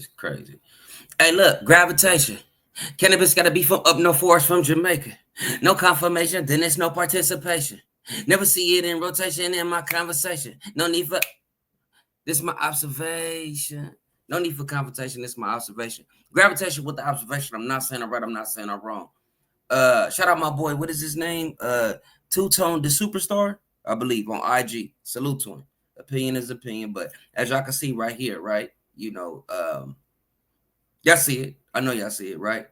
It's crazy. Hey, look, gravitation. Cannabis got to be from up north forest from Jamaica. No confirmation, then it's no participation. Never see it in rotation in my conversation. No need for this. My observation. No need for confrontation. This is my observation. Gravitation with the observation. I'm not saying I'm right. I'm not saying I'm wrong. Shout out my boy. What is his name? Two-Tone the Superstar, I believe, on IG. Salute to him. Opinion is opinion, but as y'all can see right here, right? You know, y'all see it. I know y'all see it, right?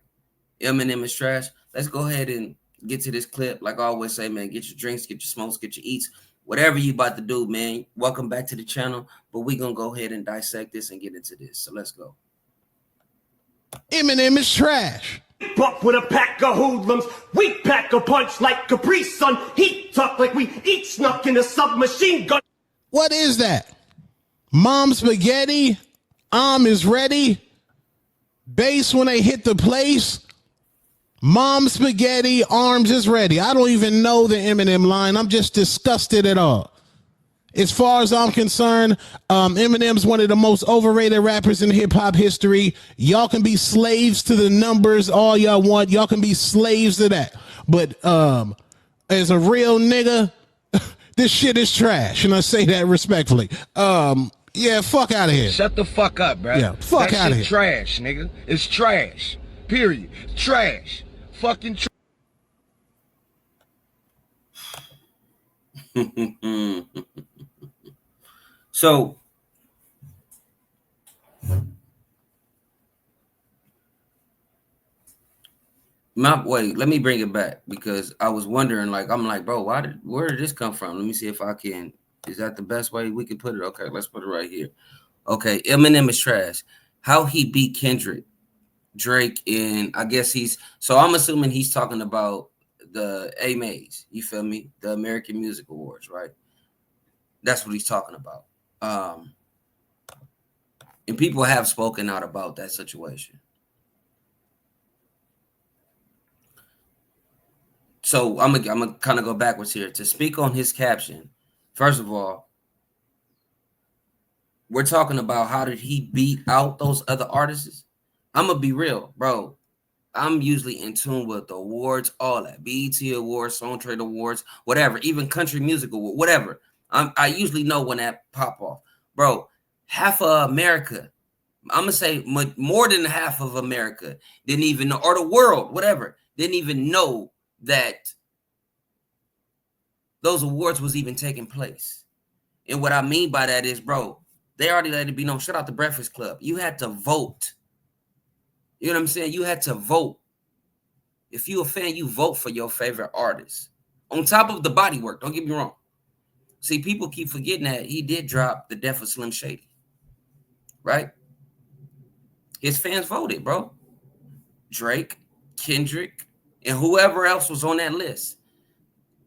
Eminem is trash. Let's go ahead and get to this clip. Like I always say, man, get your drinks, get your smokes, get your eats, whatever you about to do, man. Welcome back to the channel, but we're going to go ahead and dissect this and get into this. So let's go. Eminem is trash. Buck with a pack of hoodlums, we pack a punch like Capri Sun. He talk like we eat snuck in a submachine gun. What is that? Mom spaghetti, is ready. Bass when they hit the place. Mom spaghetti, arms is ready. I don't even know the Eminem line. I'm just disgusted at all. As far as I'm concerned, Eminem's one of the most overrated rappers in hip-hop history. Y'all can be slaves to the numbers all y'all want. Y'all can be slaves to that. But as a real nigga, this shit is trash. And I say that respectfully. Yeah, fuck out of here. Shut the fuck up, bro. Yeah, fuck out of here. Trash, nigga. It's trash. Period. Trash. Fucking trash. So, wait, let me bring it back because I was wondering, like, I'm like, bro, where did this come from? Let me see if I can. Is that the best way we can put it? Okay, let's put it right here. Okay, Eminem is trash. How he beat Kendrick, Drake, and I guess so I'm assuming he's talking about the AMAs, you feel me? The American Music Awards, right? That's what he's talking about. And people have spoken out about that situation. So I'm gonna kind of go backwards here to speak on his caption. First of all, we're talking about how did he beat out those other artists. I'm gonna be real, bro. I'm usually in tune with the awards, all that BET Awards, Song Trade Awards, whatever, even Country Music Award, whatever. I usually know when that pop off, bro. Half of America, I'm gonna say more than half of America didn't even know, or the world, whatever, didn't even know that those awards was even taking place. And what I mean by that is, bro, they already let it be known. Shout out to Breakfast Club. You had to vote. You know what I'm saying? You had to vote. If you a fan, you vote for your favorite artist. On top of the body work, don't get me wrong. See, people keep forgetting that he did drop The Death of Slim Shady. Right? His fans voted, bro. Drake, Kendrick, and whoever else was on that list.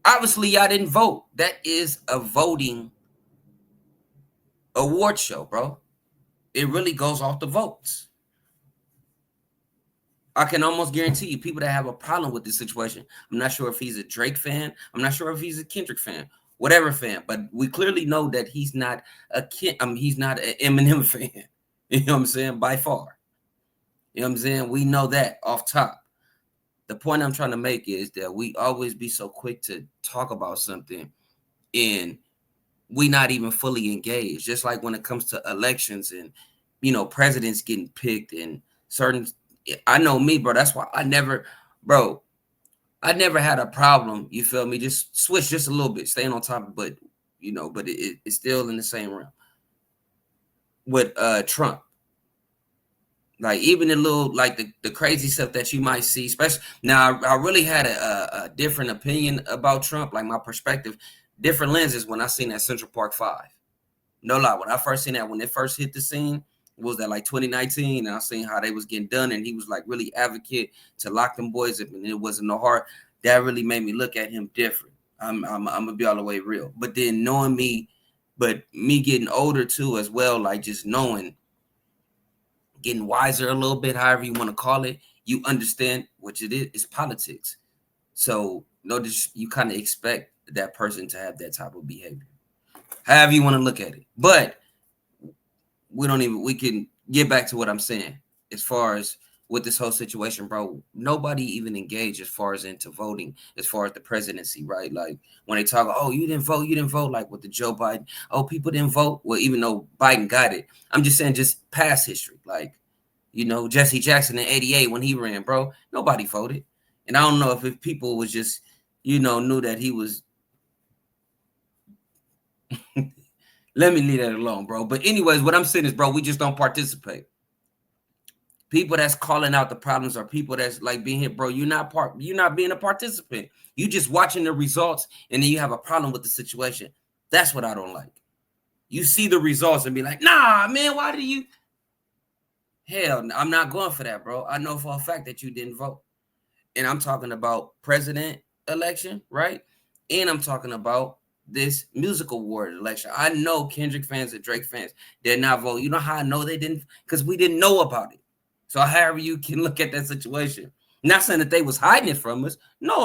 Obviously, y'all didn't vote. That is a voting award show, bro. It really goes off the votes. I can almost guarantee you people that have a problem with this situation. I'm not sure if he's a Drake fan. I'm not sure if he's a Kendrick fan, whatever fan. But we clearly know that he's not he's not an Eminem fan. You know what I'm saying? By far. You know what I'm saying? We know that off top. The point I'm trying to make is that we always be so quick to talk about something and we not even fully engaged. Just like when it comes to elections and, you know, presidents getting picked and certain, I know me, bro. That's why I never had a problem. You feel me? Just switch just a little bit, staying on top, but, you know, but it's still in the same realm with Trump. Like even the little, like the crazy stuff that you might see, especially now, I really had a different opinion about Trump, like my perspective, different lenses when I seen that Central Park 5. No lie, when I first seen that, when it first hit the scene, it was that like 2019, and I seen how they was getting done, and he was like really advocate to lock them boys up, and it wasn't no hard. That really made me look at him different. I'm gonna be all the way real. But then knowing me, but me getting older too as well, like just knowing, getting wiser a little bit, however you want to call it, you understand what it is. It's politics. So notice you kind of expect that person to have that type of behavior, however you want to look at it. But we get back to what I'm saying. As far as with this whole situation, bro, nobody even engaged as far as into voting, as far as the presidency, right? Like when they talk, oh, you didn't vote, like with the Joe Biden, oh, people didn't vote. Well, even though Biden got it, I'm just saying, just past history, like, you know, Jesse Jackson in '88 when he ran, bro, nobody voted. And I don't know if people was just, you know, knew that he was. Let me leave that alone, bro. But anyways, what I'm saying is, bro, we just don't participate. People that's calling out the problems are people that's like being hit, bro. You're not being a participant. You just watching the results, and then you have a problem with the situation. That's what I don't like. You see the results and be like, nah, man, why do you? Hell, I'm not going for that, bro. I know for a fact that you didn't vote. And I'm talking about president election, right? And I'm talking about this music award election. I know Kendrick fans and Drake fans did not vote. You know how I know they didn't? Because we didn't know about it. So however you can look at that situation. Not saying that they was hiding it from us. No.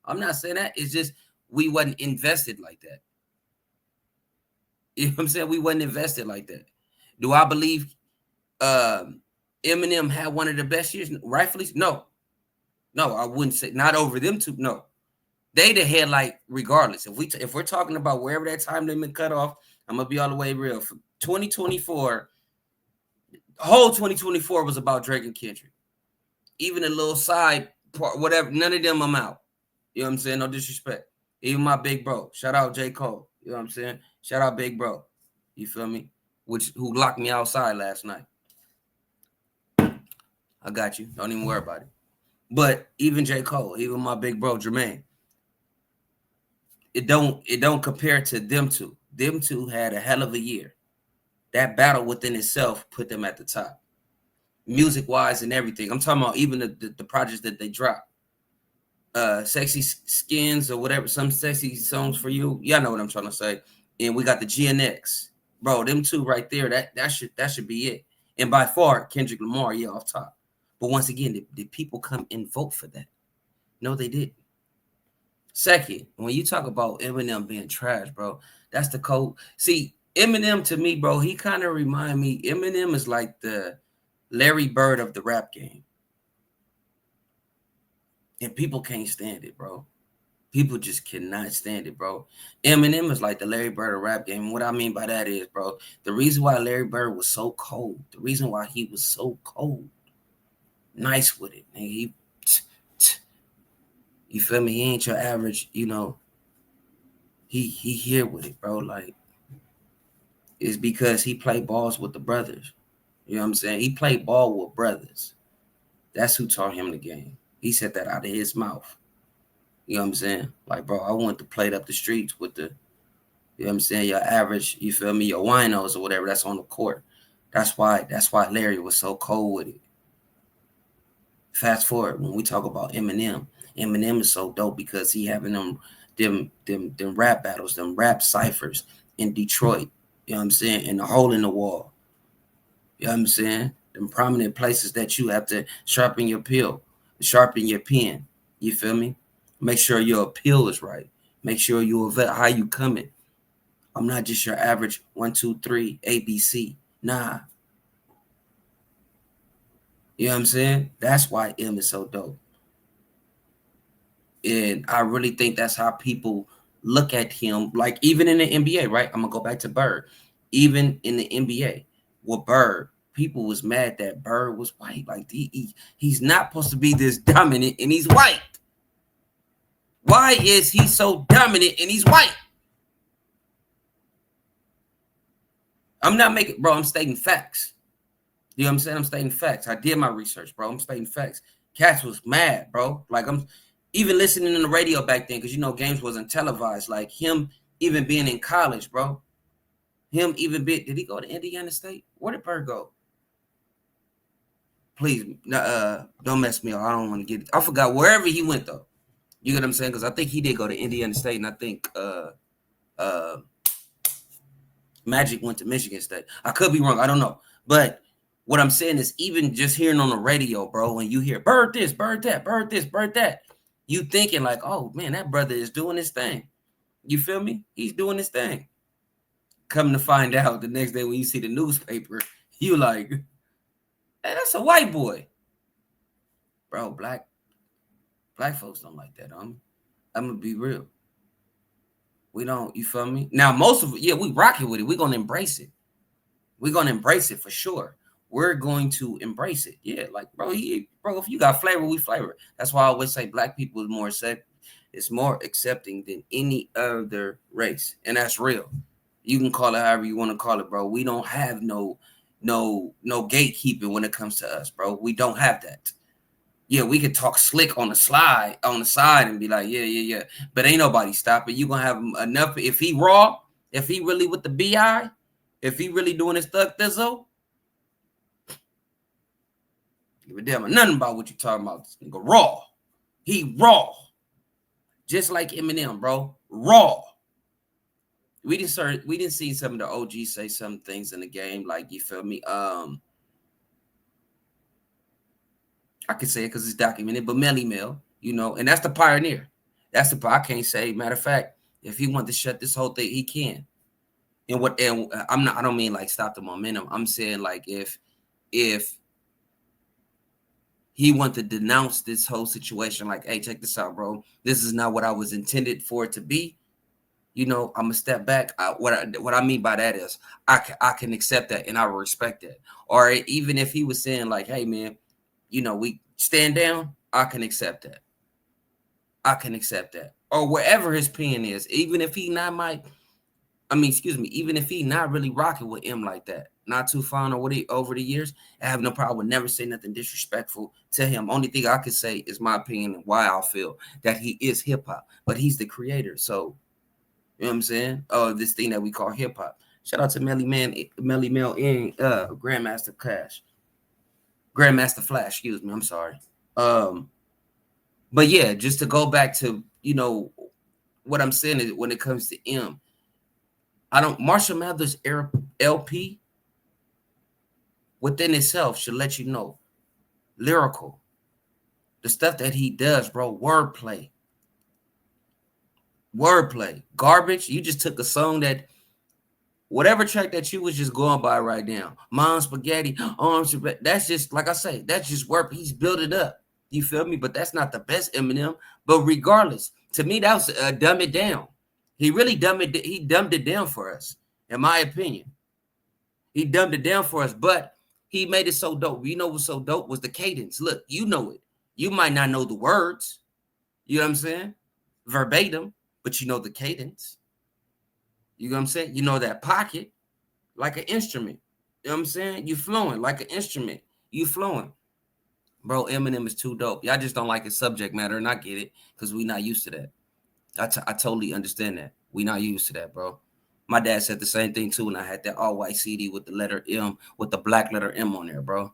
I'm not saying that. It's just we wasn't invested like that. You know what I'm saying? We wasn't invested like that. Do I believe Eminem had one of the best years? Rightfully? No, I wouldn't say not over them two. No, they the headlight regardless. If we're talking about wherever that time limit cut off, I'm gonna be all the way real. For 2024, whole 2024 was about Drake and Kendrick. Even a little side part, whatever, none of them I'm out. You know what I'm saying? No disrespect. Even my big bro. Shout out J. Cole. You know what I'm saying? Shout out big bro. You feel me? Who locked me outside last night. I got you. Don't even worry about it. But even J. Cole, even my big bro Jermaine, it don't compare to them two. Them two had a hell of a year. That battle within itself put them at the top. Music wise and everything. I'm talking about even the projects that they dropped. Sexy Skins or whatever, some sexy songs for you. Y'all know what I'm trying to say. And we got the GNX. Bro, them two right there, that should be it. And by far, Kendrick Lamar, yeah, off top. But once again, did people come and vote for that? No, they didn't. Second, when you talk about Eminem being trash, bro, that's the code. See, Eminem to me, bro, he kind of remind me, Eminem is like the Larry Bird of the rap game. And people can't stand it, bro. People just cannot stand it, bro. Eminem is like the Larry Bird of rap game. What I mean by that is, bro, the reason why Larry Bird was so cold, the reason why he was so cold, nice with it, and you feel me? He ain't your average, you know. He here with it, bro. Like, it's because he played balls with the brothers. You know what I'm saying? He played ball with brothers. That's who taught him the game. He said that out of his mouth. You know what I'm saying? Like, bro, I want to play it up the streets with the, you know what I'm saying, your average, you feel me, your winos or whatever that's on the court. That's why Larry was so cold with it. Fast forward, when we talk about Eminem is so dope because he having them rap battles, them rap ciphers in Detroit. You know what I'm saying? In the hole in the wall. You know what I'm saying? Them prominent places that you have to sharpen your pen. You feel me? Make sure your appeal is right. Make sure you vet how you coming. I'm not just your average 1, 2, 3 ABC. Nah. You know what I'm saying? That's why M is so dope. And I really think that's how people look at him. Like even in the NBA, right? I'm gonna go back to Bird. Even in the NBA with Bird, people was mad that Bird was white. Like he's not supposed to be this dominant, and he's white. Why is he so dominant and he's white? I'm not making, bro. I'm stating facts. You know what I'm saying? I'm stating facts. I did my research, bro. I'm stating facts. Cats was mad, bro. Like I'm even listening on the radio back then, because you know games wasn't televised. Like him even being in college, bro. Did he go to Indiana State? Where did Bird go? Please, don't mess me up. I don't want to get it. I forgot wherever he went though. You get what I'm saying? Because I think he did go to Indiana State, and I think Magic went to Michigan State. I could be wrong. I don't know. But what I'm saying is even just hearing on the radio, bro, when you hear Bird this, Bird that, Bird this, Bird that, you thinking like, oh, man, that brother is doing his thing. You feel me? He's doing his thing. Come to find out the next day when you see the newspaper, you like, Hey, that's a white boy. Bro, black folks don't like that. I'm gonna be real. We don't, you feel me? Now, most of it, yeah, we rocking with it. We're gonna embrace it. We're gonna embrace it for sure. We're going to embrace it. Yeah, like bro, if you got flavor, we flavor. That's why I always say black people is more accepting than any other race, and that's real. You can call it however you want to call it, bro. We don't have no gatekeeping when it comes to us, bro. We don't have that. Yeah, we could talk slick on the side and be like, yeah. But ain't nobody stopping. You gonna have enough. If he raw, if he really with the BI, if he really doing his thug thizzle, give a damn nothing about what you talking about. This nigga raw. He raw. Just like Eminem, bro. Raw. We didn't see some of the OGs say some things in the game, like, you feel me? I can say it because it's documented, but Melly Mel, you know, and that's the pioneer. I can't say. Matter of fact, if he wanted to shut this whole thing, he can. And I don't mean like stop the momentum. I'm saying like if he wanted to denounce this whole situation, like, hey, check this out, bro. This is not what I was intended for it to be. You know, I'm gonna step back. What I mean by that is I can accept that and I respect that. Or even if he was saying like, hey man, you know, we stand down, I can accept that. Or wherever his pen is, even if he not even if he not really rocking with him like that, not too fond of what he over the years, I have no problem with never say nothing disrespectful to him. Only thing I could say is my opinion and why I feel that he is hip hop, but he's the creator. So, you know what I'm saying? Oh, this thing that we call hip hop. Shout out to Melly Mel and Grandmaster Flash, excuse me. I'm sorry. But yeah, just to go back to, you know, what I'm saying is when it comes to M, Marshall Mathers LP within itself should let you know, lyrical, the stuff that he does, bro, wordplay, garbage. You just took a song that, whatever track that you was just going by right now, Mom Spaghetti, Arms, that's just, like I say, that's just work. He's built it up. You feel me? But that's not the best Eminem. But regardless, to me, that was dumb it down. He really dumbed it down for us, in my opinion. He dumbed it down for us, but he made it so dope. You know what's so dope was the cadence. Look, you know it. You might not know the words, you know what I'm saying? Verbatim, but you know the cadence. You know what I'm saying? You know that pocket like an instrument. You know what I'm saying? You flowing like an instrument. You flowing. Bro, Eminem is too dope. Y'all just don't like his subject matter, and I get it because we not used to that. I totally understand that. We not used to that, bro. My dad said the same thing too when I had that all-white CD with the letter M, with the black letter M on there, bro.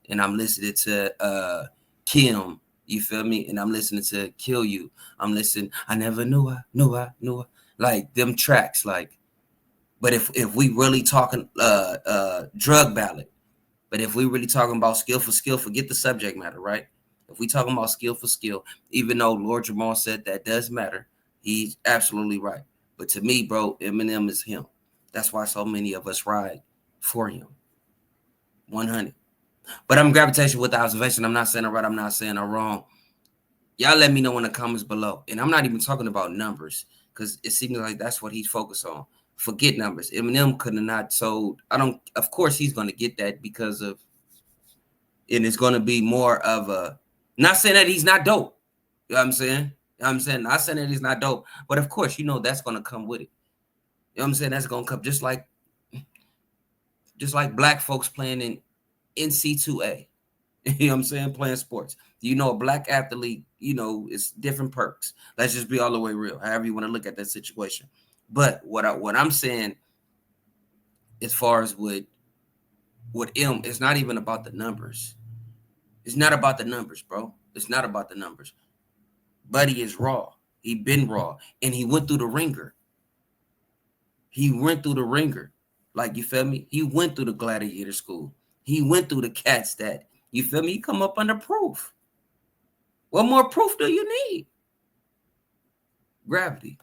And I'm listening to Kim, you feel me? And I'm listening to Kill You. I'm listening, I never knew I. Like them tracks, like, but if we really talking drug ballad, but if we really talking about skill for skill, forget the subject matter, right? If we talking about skill for skill, even though Lord Jamal said that does matter, he's absolutely right. But to me, bro, Eminem is him. That's why so many of us ride for him. 100. But I'm gravitation with the observation. I'm not saying I'm right. I'm not saying I'm wrong. Y'all let me know in the comments below. And I'm not even talking about numbers because it seems like that's what he's focused on. Forget numbers. Eminem could have not sold. Of course, he's going to get that because of, and it's going to be more of a, not saying that he's not dope. You know what I'm saying? You know what I'm saying? Not saying that he's not dope. But of course, you know that's going to come with it. You know what I'm saying? That's going to come just like black folks playing in NC2A. You know what I'm saying? Playing sports. You know, a black athlete, you know, it's different perks. Let's just be all the way real, however you want to look at that situation. But what I'm saying, as far as with M, it's not even about the numbers. It's not about the numbers, bro. It's not about the numbers. Buddy is raw. He been raw. And he went through the ringer. Like, you feel me? He went through the gladiator school. He went through the cats that, you feel me? He come up under proof. What more proof do you need? Gravity.